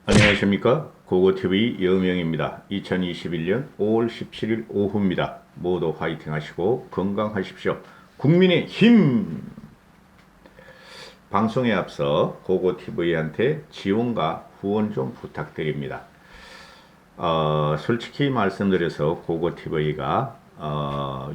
안녕하십니까, 고고TV 여명입니다. 2021년 5월 17일 오후입니다. 모두 화이팅 하시고 건강하십시오. 국민의 힘! 방송에 앞서 고고TV한테 지원과 후원 좀 부탁드립니다. 솔직히 말씀드려서 고고TV가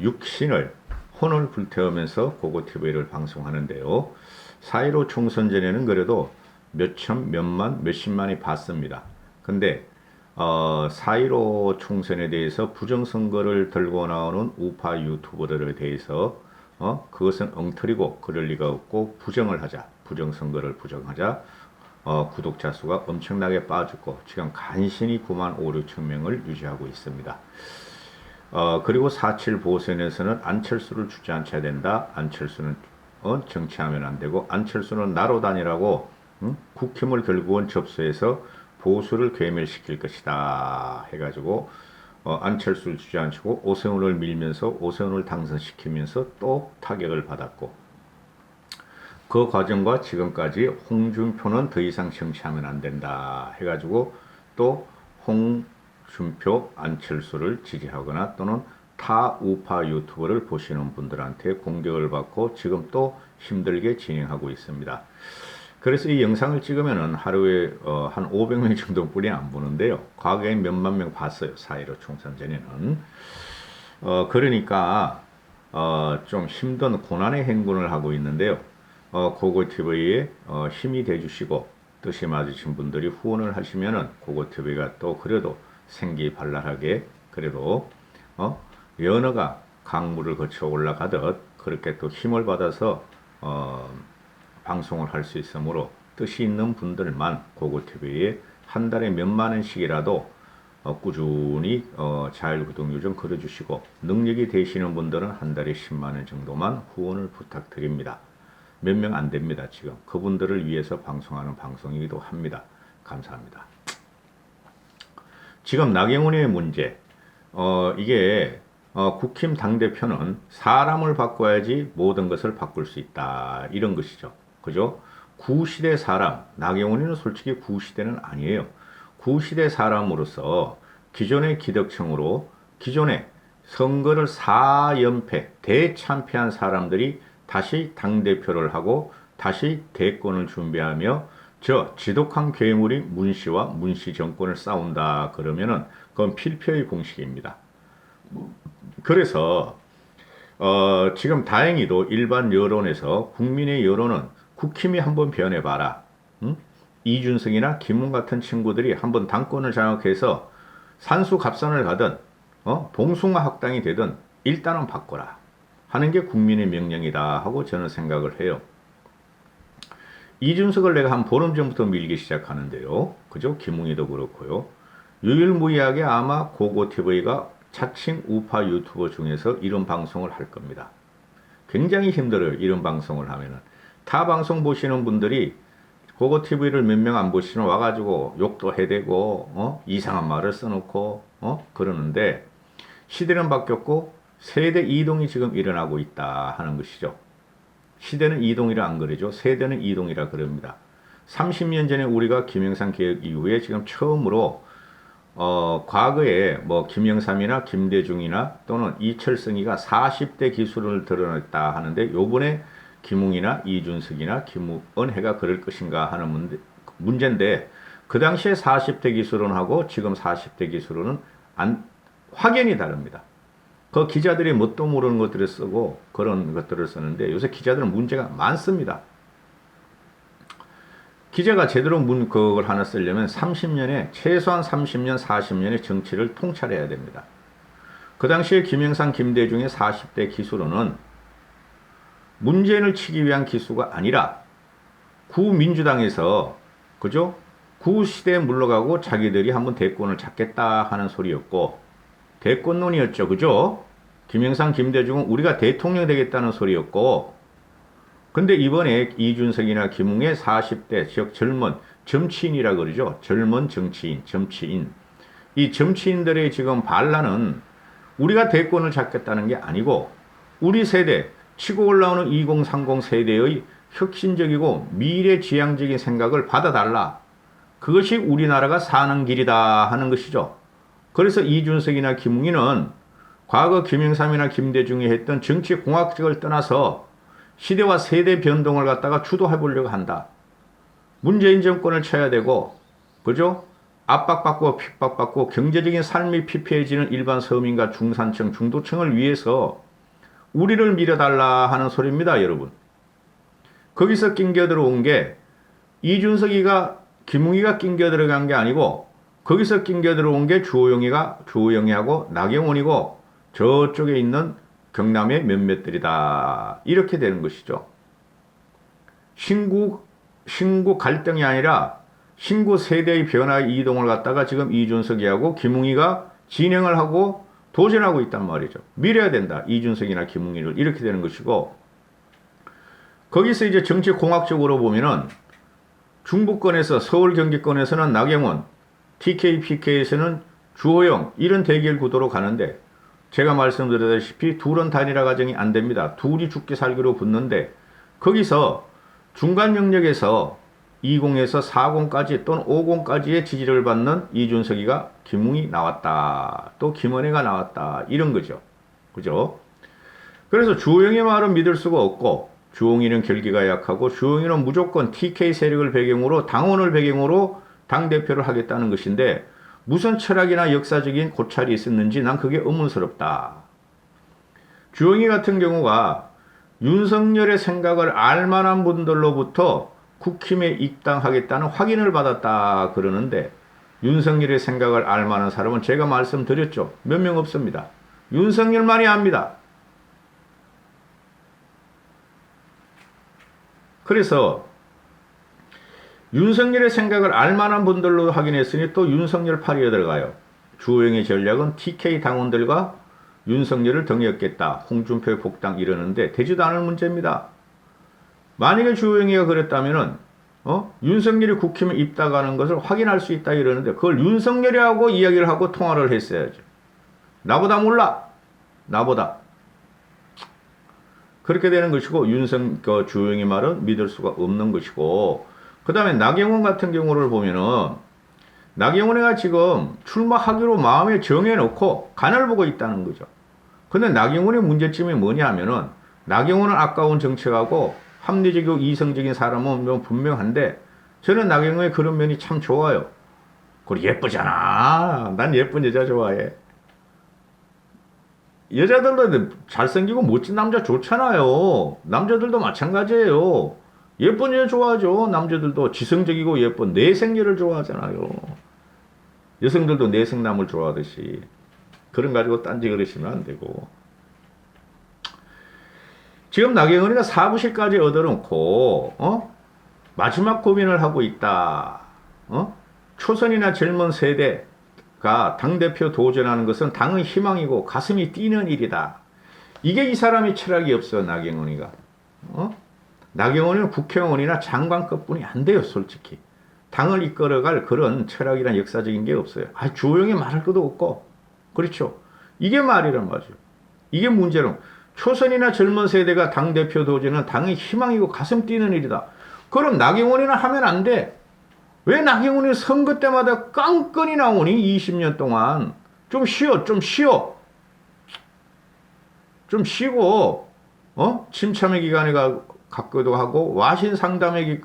육신을 혼을 불태우면서 고고TV를 방송하는데요. 4.15 총선 전에는 그래도 몇천, 몇만, 몇십만이 봤습니다. 근데 4.15 총선에 대해서 부정선거를 들고 나오는 우파 유튜버들에 대해서 그것은 엉터리고 그럴 리가 없고 부정을 하자, 부정선거를 부정하자, 구독자 수가 엄청나게 빠졌고 지금 간신히 9만 5, 6천 명을 유지하고 있습니다. 그리고 4.7 보선에서는 안철수를 주저앉혀야 된다. 안철수는 정치하면 안 되고 안철수는 나로 다니라고 국힘을 결국은 접수해서 보수를 괴멸시킬 것이다 해가지고 안철수를 주저앉히고 오세훈을 밀면서 오세훈을 당선시키면서 또 타격을 받았고, 그 과정과 지금까지 홍준표는 더 이상 정치하면 안 된다 해가지고 또 홍준표, 안철수를 지지하거나 또는 타 우파 유튜버를 보시는 분들한테 공격을 받고 지금 또 힘들게 진행하고 있습니다. 그래서 이 영상을 찍으면은 하루에 한 500명 정도뿐이 안 보는데요. 과거에 몇만 명 봤어요. 4.15 총선 전에는. 그러니까 좀 힘든 고난의 행군을 하고 있는데요. 고고TV에 힘이 돼주시고 뜻이 맞으신 분들이 후원을 하시면은 고고TV가 또 그래도 생기발랄하게 그래도 연어가 강물을 거쳐 올라가듯 그렇게 또 힘을 받아서 방송을 할 수 있으므로 뜻이 있는 분들만 고고TV에 한 달에 몇만 원씩이라도 꾸준히 자율구독료 좀 걸어주시고, 능력이 되시는 분들은 한 달에 10만 원 정도만 후원을 부탁드립니다. 몇 명 안 됩니다. 지금 그분들을 위해서 방송하는 방송이기도 합니다. 감사합니다. 지금 나경원의 문제, 이게 국힘 당대표는 사람을 바꿔야지 모든 것을 바꿀 수 있다, 이런 것이죠. 그죠? 구시대 사람, 나경원이는 솔직히 구시대는 아니에요. 구시대 사람으로서 기존의 기득층으로 기존에 선거를 4연패 대참패한 사람들이 다시 당대표를 하고 다시 대권을 준비하며 저 지독한 괴물이 문씨와 문씨 정권을 싸운다 그러면은 그건 필패의 공식입니다. 그래서 지금 다행히도 일반 여론에서 국민의 여론은 국힘이 한번 변해봐라. 응? 이준석이나 김웅 같은 친구들이 한번 당권을 장악해서 산수갑산을 가든 봉숭아 학당이 되든 일단은 바꿔라 하는 게 국민의 명령이다 하고 저는 생각을 해요. 이준석을 내가 한 보름 전부터 밀기 시작하는데요. 그죠? 김웅이도 그렇고요. 유일무이하게 아마 고고TV가 자칭 우파 유튜버 중에서 이런 방송을 할 겁니다. 굉장히 힘들어요. 이런 방송을 하면은. 타 방송 보시는 분들이 고고TV를 몇 명 안 보시면 와가지고 욕도 해대고 이상한 말을 써놓고 그러는데, 시대는 바뀌었고 세대 이동이 지금 일어나고 있다 하는 것이죠. 시대는 이동이라 안 그러죠. 세대는 이동이라 그럽니다. 30년 전에 우리가 김영삼 개혁 이후에 지금 처음으로 과거에 뭐 김영삼이나 김대중이나 또는 이철성이가 40대 기술을 드러냈다 하는데, 요번에 김웅이나 이준석이나 김은혜가 그럴 것인가 하는 문제인데, 그 당시에 40대 기술론하고 지금 40대 기술론은 확연히 다릅니다. 그 기자들이 뭣도 모르는 것들을 쓰고 그런 것들을 쓰는데, 요새 기자들은 문제가 많습니다. 기자가 제대로 그걸 하나 쓰려면 30년에, 최소한 30년, 40년의 정치를 통찰해야 됩니다. 그 당시에 김영삼, 김대중의 40대 기술론은 문재인을 치기 위한 기수가 아니라 구민주당에서, 그죠? 구시대에 물러가고 자기들이 한번 대권을 잡겠다 하는 소리였고, 대권론이었죠. 그죠? 김영삼, 김대중은 우리가 대통령 되겠다는 소리였고, 근데 이번에 이준석이나 김웅의 40대, 즉 젊은 정치인이라 그러죠. 젊은 정치인, 정치인. 이 정치인들의 지금 반란은 우리가 대권을 잡겠다는 게 아니고, 우리 세대, 치고 올라오는 2030 세대의 혁신적이고 미래지향적인 생각을 받아달라. 그것이 우리나라가 사는 길이다 하는 것이죠. 그래서 이준석이나 김웅이는 과거 김영삼이나 김대중이 했던 정치 공학적을 떠나서 시대와 세대 변동을 갖다가 주도해 보려고 한다. 문재인 정권을 쳐야 되고, 그죠? 압박받고 핍박받고 경제적인 삶이 피폐해지는 일반 서민과 중산층, 중도층을 위해서 우리를 밀어달라 하는 소리입니다, 여러분. 거기서 낑겨 들어온 게 이준석이가, 김웅이가 낑겨 들어간 게 아니고 거기서 낑겨 들어온 게 주호영이하고 나경원이고 저쪽에 있는 경남의 몇몇들이다. 이렇게 되는 것이죠. 신구 갈등이 아니라 신구 세대의 변화의 이동을 갖다가 지금 이준석이하고 김웅이가 진행을 하고 도전하고 있단 말이죠. 밀어야 된다. 이준석이나 김웅이를. 이렇게 되는 것이고, 거기서 이제 정치 공학적으로 보면은 중부권에서 서울 경기권에서는 나경원, TK, PK에서는 주호영 이런 대결 구도로 가는데, 제가 말씀드렸다시피 둘은 단일화 과정이 안 됩니다. 둘이 죽기 살기로 붙는데, 거기서 중간 영역에서 20에서 40까지 또는 50까지의 지지를 받는 이준석이가 김웅이 나왔다. 또 김은혜가 나왔다. 이런 거죠. 그죠? 그래서 주호영의 말은 믿을 수가 없고, 주홍이는 결기가 약하고, 주홍이는 무조건 TK 세력을 배경으로, 당원을 배경으로 당대표를 하겠다는 것인데, 무슨 철학이나 역사적인 고찰이 있었는지 난 그게 의문스럽다. 주홍이 같은 경우가 윤석열의 생각을 알만한 분들로부터 국힘에 입당하겠다는 확인을 받았다 그러는데, 윤석열의 생각을 알만한 사람은 제가 말씀드렸죠. 몇 명 없습니다. 윤석열만이 압니다. 그래서 윤석열의 생각을 알만한 분들로 확인했으니 또 윤석열 파리에 들어가요. 주호영의 전략은 TK 당원들과 윤석열을 덩이었겠다. 홍준표의 복당 이러는데 되지도 않을 문제입니다. 만약에 주호영이가 그랬다면은 윤석열이 국힘에 입당하는 것을 확인할 수 있다 이러는데, 그걸 윤석열이하고 이야기를 하고 통화를 했어야죠. 나보다 몰라. 나보다. 그렇게 되는 것이고, 주호영의 말은 믿을 수가 없는 것이고, 그 다음에 나경원 같은 경우를 보면은, 나경원이가 지금 출마하기로 마음에 정해놓고 간을 보고 있다는 거죠. 근데 나경원의 문제점이 뭐냐 하면은, 나경원은 아까운 정책하고 합리적이고 이성적인 사람은 분명한데, 저는 나경원의 그런 면이 참 좋아요. 그리고 예쁘잖아. 난 예쁜 여자 좋아해. 여자들도 잘생기고 멋진 남자 좋잖아요. 남자들도 마찬가지예요. 예쁜 여자 좋아하죠. 남자들도 지성적이고 예쁜 내생녀를 좋아하잖아요. 여성들도 내생남을 좋아하듯이. 그런 가지고 딴지 그러시면 안 되고. 지금 나경원이가 사무실까지 얻어놓고 마지막 고민을 하고 있다. 초선이나 젊은 세대가 당대표 도전하는 것은 당의 희망이고 가슴이 뛰는 일이다. 이게 이 사람이 철학이 없어. 나경원이가. 나경원은 국회의원이나 장관급뿐이 안 돼요. 솔직히. 당을 이끌어갈 그런 철학이란 역사적인 게 없어요. 주호영이 말할 것도 없고. 그렇죠. 이게 말이란 말이죠. 이게 문제로. 초선이나 젊은 세대가 당대표 도전은 당의 희망이고 가슴 뛰는 일이다. 그럼 나경원이나 하면 안 돼. 왜 나경원이 선거 때마다 깡끈이 나오니? 20년 동안. 좀 쉬어. 좀 쉬고, 침참의 기간을 갖기도 하고, 와신 상담을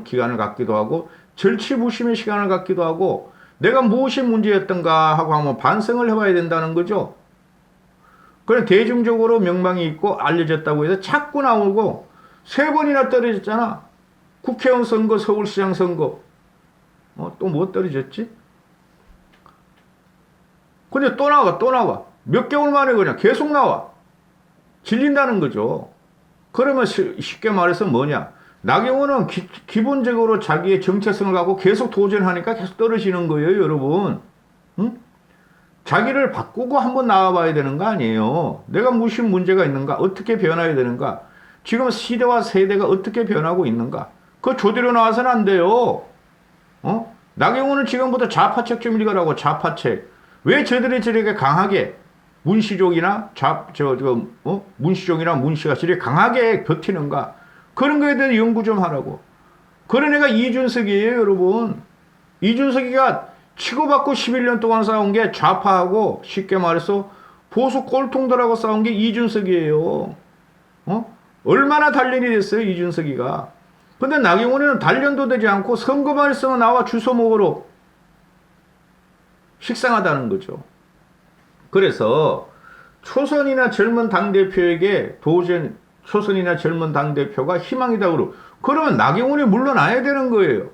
기간을 갖기도 하고, 절치부심의 시간을 갖기도 하고, 내가 무엇이 문제였던가 하고 한번 반성을 해봐야 된다는 거죠. 그래, 대중적으로 명망이 있고 알려졌다고 해서 자꾸 나오고 3번이나 떨어졌잖아. 국회의원 선거, 서울시장 선거. 또 뭐 떨어졌지? 근데 또 나와. 몇 개월 만에 그냥 계속 나와. 질린다는 거죠. 그러면 쉽게 말해서 뭐냐? 나경원은 기본적으로 자기의 정체성을 갖고 계속 도전하니까 계속 떨어지는 거예요, 여러분. 응? 자기를 바꾸고 한번 나와봐야 되는 거 아니에요. 내가 무슨 문제가 있는가? 어떻게 변화해야 되는가? 지금 시대와 세대가 어떻게 변하고 있는가? 그거 조대로 나와서는 안 돼요. 나경원은 지금부터 좌파책 좀 읽으라고. 좌파책. 왜 저들이 저렇게 강하게 문시족이나 문시족이나 문시가 저렇게 강하게 버티는가? 그런 거에 대해 연구 좀 하라고. 그런 애가 이준석이에요, 여러분. 이준석이가 치고받고 11년 동안 싸운 게 좌파하고 쉽게 말해서 보수 꼴통들하고 싸운 게 이준석이에요. 어? 얼마나 단련이 됐어요, 이준석이가. 근데 나경원이는 단련도 되지 않고 선거만 있으면 나와 주워 먹으러 식상하다는 거죠. 그래서 초선이나 젊은 당대표에게 초선이나 젊은 당대표가 희망이다 그러면 나경원이 물러나야 되는 거예요.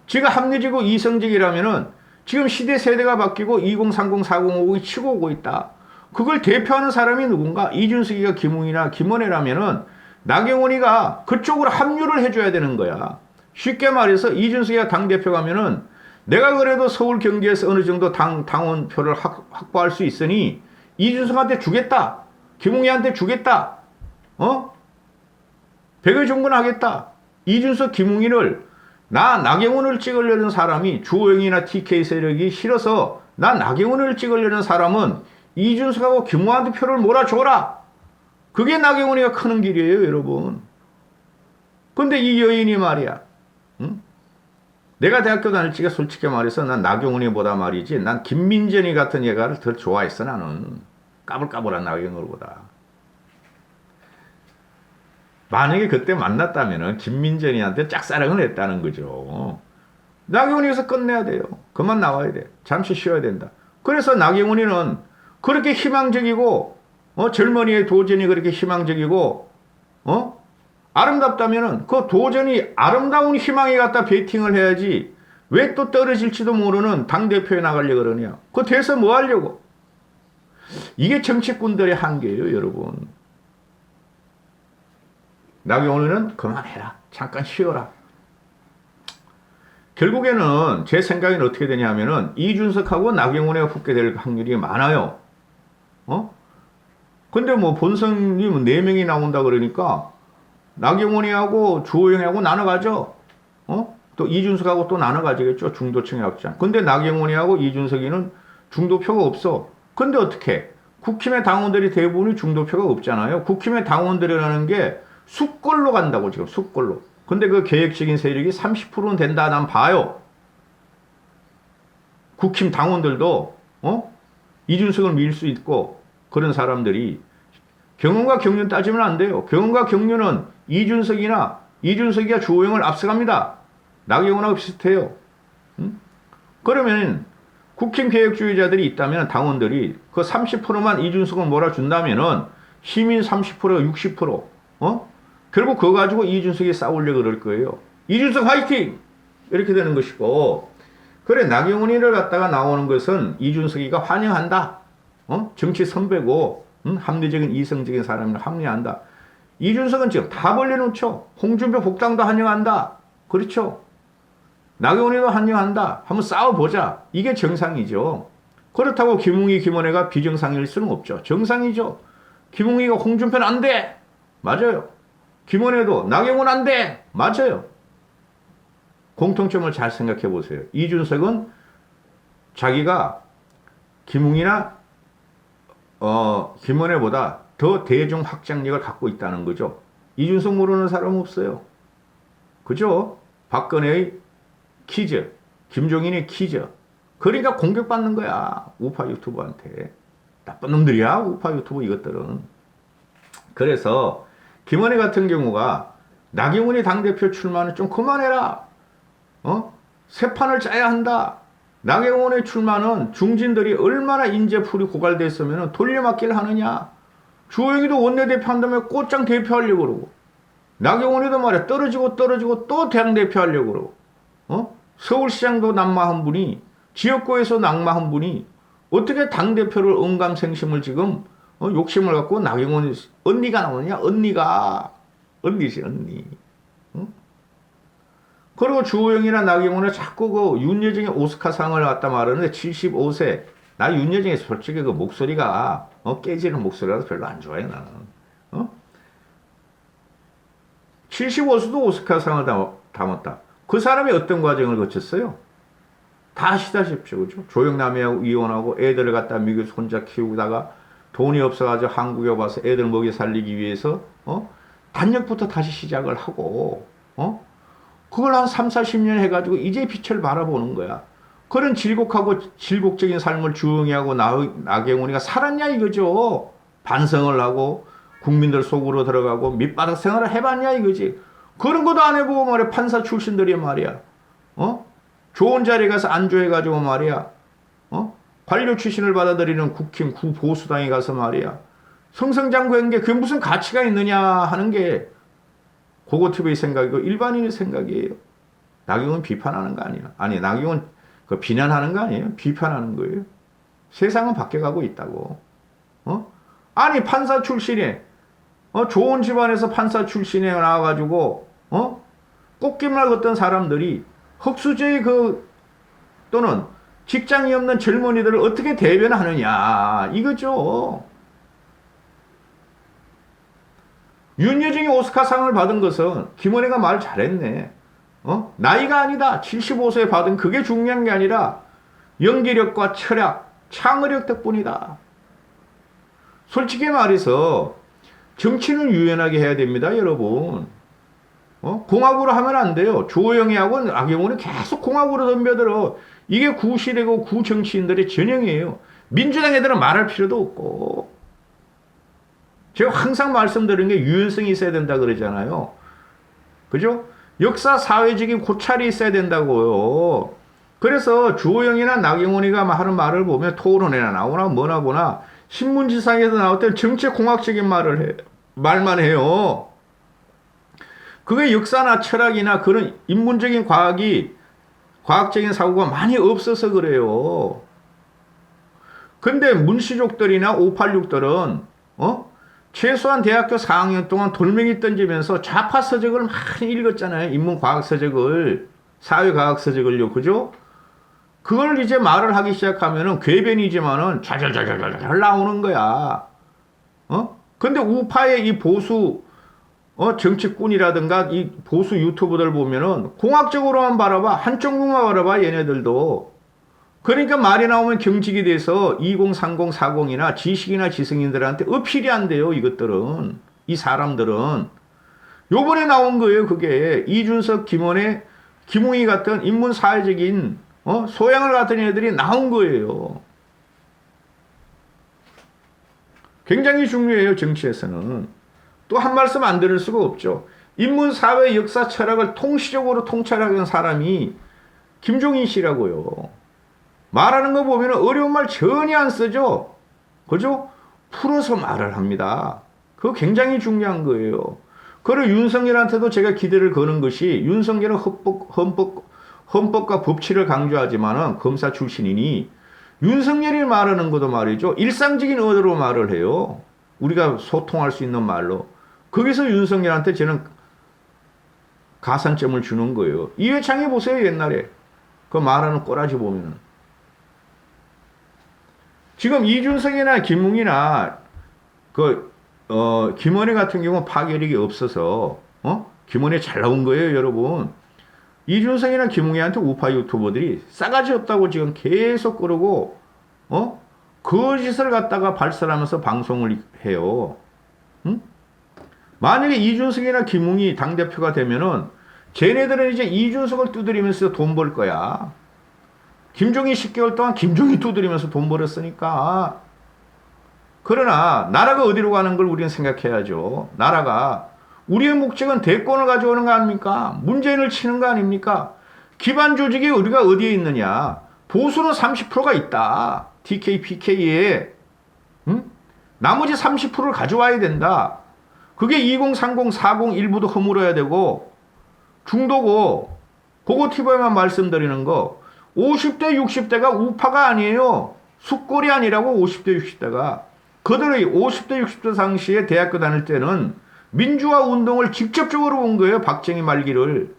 지가 합리적이고 이성적이라면은 지금 시대 세대가 바뀌고 2030, 4050이 치고 오고 있다. 그걸 대표하는 사람이 누군가? 이준석이가 김웅이나 김원혜라면은 나경원이가 그쪽으로 합류를 해줘야 되는 거야. 쉽게 말해서 이준석이가 당대표 가면은 내가 그래도 서울 경기에서 어느 정도 당원표를 확보할 수 있으니 이준석한테 주겠다. 김웅이한테 주겠다. 백의 종군하겠다. 이준석, 김웅이를 나경원을 찍으려는 사람이 주호영이나 TK 세력이 싫어서 나경원을 찍으려는 사람은 이준석하고 김웅한테 표를 몰아줘라. 그게 나경원이가 크는 길이에요, 여러분. 근데 이 여인이 말이야. 응? 내가 대학교 다닐 적에 솔직히 말해서 난 나경원이보다 말이지 난 김민전이 같은 얘가를 더 좋아했어. 나는 까불까불한 나경원보다. 만약에 그때 만났다면 김민전이한테 짝사랑을 했다는 거죠. 나경원이에서 끝내야 돼요. 그만 나와야 돼. 잠시 쉬어야 된다. 그래서 나경원이는 그렇게 희망적이고 젊은이의 도전이 그렇게 희망적이고 아름답다면은 그 도전이 아름다운 희망에 갖다 베팅을 해야지 왜 또 떨어질지도 모르는 당대표에 나가려고 그러냐. 그거 돼서 뭐 하려고. 이게 정치꾼들의 한계예요, 여러분. 나경원이는 그만해라. 잠깐 쉬어라. 결국에는 제 생각에는 어떻게 되냐면은 이준석하고 나경원이가 붙게 될 확률이 많아요. 근데 뭐 본선이 4명이 나온다 그러니까 나경원이하고 주호영하고 나눠가죠. 또 이준석하고 또 나눠가지겠죠. 중도층의 확장. 근데 나경원이하고 이준석이는 중도표가 없어. 근데 어떻게? 국힘의 당원들이 대부분이 중도표가 없잖아요. 국힘의 당원들이라는 게 숙골로 간다고 지금 숙골로. 근데 그 계획적인 세력이 30%는 된다 난 봐요. 국힘 당원들도 이준석을 밀 수 있고 그런 사람들이 경험과 경륜 따지면 안 돼요. 경험과 경륜은 이준석이가 주호영을 앞서갑니다. 나경원하고 비슷해요. 그러면 국힘 계획주의자들이 있다면 당원들이 그 30%만 이준석을 몰아준다면은 시민 30%가 60%. 결국 그거 가지고 이준석이 싸우려고 그럴 거예요. 이준석 화이팅! 이렇게 되는 것이고, 그래, 나경원이를 갖다가 나오는 것은 이준석이가 환영한다. 정치 선배고, 합리적인 이성적인 사람을 합리한다. 이준석은 지금 다 벌려놓죠. 홍준표 복당도 환영한다. 그렇죠. 나경원이도 환영한다. 한번 싸워보자. 이게 정상이죠. 그렇다고 김웅이, 김원혜가 비정상일 수는 없죠. 정상이죠. 김웅이가 홍준표는 안 돼. 맞아요. 김원혜도 나경원 안 돼. 맞아요. 공통점을 잘 생각해 보세요. 이준석은 자기가 김웅이나 김원혜보다 더 대중 확장력을 갖고 있다는 거죠. 이준석 모르는 사람 없어요. 그죠? 박근혜의 키즈, 김종인의 키즈. 그러니까 공격받는 거야. 우파 유튜버한테. 나쁜 놈들이야, 우파 유튜버 이것들은. 그래서 김원혜 같은 경우가 나경원이 당대표 출마는 좀 그만해라. 새 판을 짜야 한다. 나경원의 출마는 중진들이 얼마나 인재풀이 고갈됐으면 돌려막기를 하느냐. 주호영이도 원내대표 한다면 꽃장 대표하려고 그러고, 나경원이도 말이야 떨어지고 또 당대표 하려고 그러고, 서울시장도 낙마한 분이, 지역구에서 낙마한 분이 어떻게 당대표를 언감생심을 지금 욕심을 갖고 나경원 언니가 나오느냐. 언니지 언니. 그리고 주호영이나 나경원은 자꾸 그 윤여정의 오스카상을 갖다 말하는데 75세. 나 윤여정의 솔직히 그 목소리가 깨지는 목소리라서 별로 안 좋아해 나는. 75세도 오스카상을 담았다. 그 사람이 어떤 과정을 거쳤어요? 다 아시다시피 그죠? 조영남이하고 이혼하고 애들을 갖다 미국에서 혼자 키우다가 돈이 없어가지고 한국에 와서 애들 먹여 살리기 위해서 단역부터 다시 시작을 하고 그걸 한 3, 40년 해가지고 이제 빛을 바라보는 거야. 그런 질곡적인 삶을 주영이 하고 나경원이가 살았냐 이거죠. 반성을 하고 국민들 속으로 들어가고 밑바닥 생활을 해봤냐 이거지. 그런 것도 안 해보고 말이야. 판사 출신들이 말이야. 좋은 자리에 가서 안주해가지고 말이야. 관료 출신을 받아들이는 국힘 구보수당에 가서 말이야. 성성장구한 게 그게 무슨 가치가 있느냐 하는 게 고고TV의 생각이고 일반인의 생각이에요. 나경원 비판하는 거 아니야. 아니 나경원 그 비난하는 거 아니에요. 비판하는 거예요. 세상은 바뀌어가고 있다고. 아니 판사 출신에 좋은 집안에서 판사 출신에 나와가지고 꽃게말 걷던 사람들이 흑수저의 또는 직장이 없는 젊은이들을 어떻게 대변하느냐 이거죠. 윤여정이 오스카상을 받은 것은 김은혜가 말 잘했네. 나이가 아니다. 75세에 받은 그게 중요한 게 아니라 연기력과 철학, 창의력 덕분이다. 솔직히 말해서 정치는 유연하게 해야 됩니다, 여러분. 공학으로 하면 안 돼요. 조영희하고 나경원이 계속 공학으로 덤벼들어. 이게 구시대고 구정치인들의 전형이에요. 민주당 애들은 말할 필요도 없고. 제가 항상 말씀드리는 게 유연성이 있어야 된다 그러잖아요. 그죠? 역사 사회적인 고찰이 있어야 된다고요. 그래서 주호영이나 나경원이가 하는 말을 보면 토론회나 나오나 뭐나 보나 신문지상에서 나올 때 정치공학적인 말만 해요. 그게 역사나 철학이나 그런 인문적인 과학적인 사고가 많이 없어서 그래요. 근데 문시족들이나 586들은 최소한 대학교 4학년 동안 돌멩이 던지면서 좌파 서적을 많이 읽었잖아요. 인문과학 서적을, 사회과학 서적을요. 그죠? 그걸 이제 말을 하기 시작하면은 궤변이지만은 잘잘잘잘 나오는 거야. 근데 우파의 이 보수 정치꾼이라든가 이 보수 유튜버들 보면은 공학적으로만 바라봐. 한쪽만 바라봐 얘네들도. 그러니까 말이 나오면 경직이 돼서 2030, 40이나 지식이나 지성인들한테 어필이 안 돼요. 이것들은. 이 사람들은. 요번에 나온 거예요. 그게. 이준석, 김원혜, 김웅희 같은 인문사회적인 소양을 갖던 애들이 나온 거예요. 굉장히 중요해요. 정치에서는. 또 한 말씀 안 드릴 수가 없죠. 인문사회 역사 철학을 통시적으로 통찰하는 사람이 김종인 씨라고요. 말하는 거 보면 어려운 말 전혀 안 쓰죠. 그죠? 풀어서 말을 합니다. 그거 굉장히 중요한 거예요. 그리고 윤석열한테도 제가 기대를 거는 것이 윤석열은 헌법과 법치를 강조하지만은 검사 출신이니 윤석열이 말하는 것도 말이죠. 일상적인 언어로 말을 해요. 우리가 소통할 수 있는 말로. 거기서 윤석열한테 저는 가산점을 주는 거예요. 이회창이 보세요. 옛날에. 그 말하는 꼬라지 보면은. 지금 이준석이나 김웅이나 김원혜 같은 경우는 파괴력이 없어서 김원혜 잘 나온 거예요, 여러분. 이준석이나 김웅이한테 우파 유튜버들이 싸가지 없다고 지금 계속 그러고 거짓을 갖다가 발설하면서 방송을 해요. 응? 만약에 이준석이나 김웅이 당대표가 되면은 쟤네들은 이제 이준석을 두드리면서 돈 벌 거야. 김종인 10개월 동안 김종인 두드리면서 돈 벌었으니까. 그러나 나라가 어디로 가는 걸 우리는 생각해야죠. 나라가 우리의 목적은 대권을 가져오는 거 아닙니까? 문재인을 치는 거 아닙니까? 기반 조직이 우리가 어디에 있느냐? 보수는 30%가 있다. TK, PK에. 응? 나머지 30%를 가져와야 된다. 그게 2030, 40 일부도 허물어야 되고 중도고 고고TV에만 말씀드리는 거 50대, 60대가 우파가 아니에요. 숙골이 아니라고 50대, 60대가. 그들의 50대, 60대 당시에 대학교 다닐 때는 민주화 운동을 직접적으로 본 거예요. 박정희 말기를.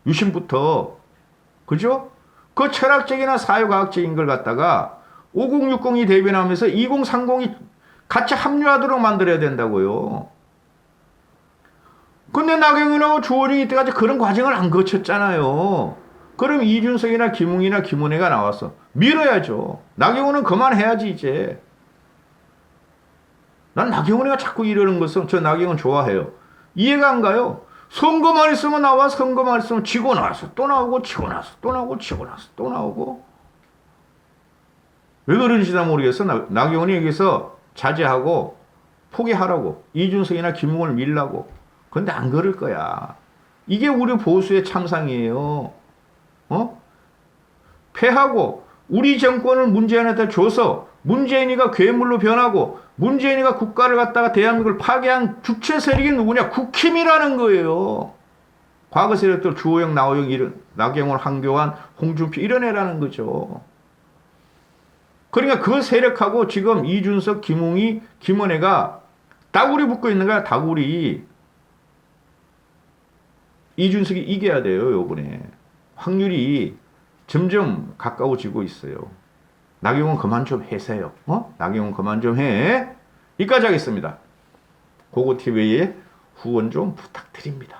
유신부터. 그죠? 그 철학적이나 사회과학적인 걸 갖다가 5060이 대변하면서 2030이 같이 합류하도록 만들어야 된다고요. 근데 나경원하고 주호영이 이때까지 그런 과정을 안 거쳤잖아요. 그럼 이준석이나 김웅이나 김은혜가 나와서 밀어야죠. 나경원은 그만해야지 이제. 난 나경원이가 자꾸 이러는 것은 저 나경원 좋아해요. 이해가 안 가요. 선거만 있으면 나와, 선거만 있으면 지고 나와서 또 나오고 치고 나서 또 나오고 치고 나서 또 나오고. 왜 그런지나 모르겠어. 나경원이 여기서 자제하고 포기하라고. 이준석이나 김웅을 밀라고. 근데 안 그럴 거야. 이게 우리 보수의 참상이에요. 어? 패하고 우리 정권을 문재인한테 줘서 문재인이가 괴물로 변하고 문재인이가 국가를 갖다가 대한민국을 파괴한 주체 세력이 누구냐? 국힘이라는 거예요. 과거 세력들 주호영, 나호영, 나경원, 한교안, 홍준표 이런 애라는 거죠. 그러니까 그 세력하고 지금 이준석, 김웅이, 김은혜가 다구리 붙고 있는 거야. 다구리. 이준석이 이겨야 돼요. 이번에. 확률이 점점 가까워지고 있어요. 나경원 그만 좀 해세요. 나경원 그만 좀 해. 여기까지 하겠습니다. 고고TV에 후원 좀 부탁드립니다.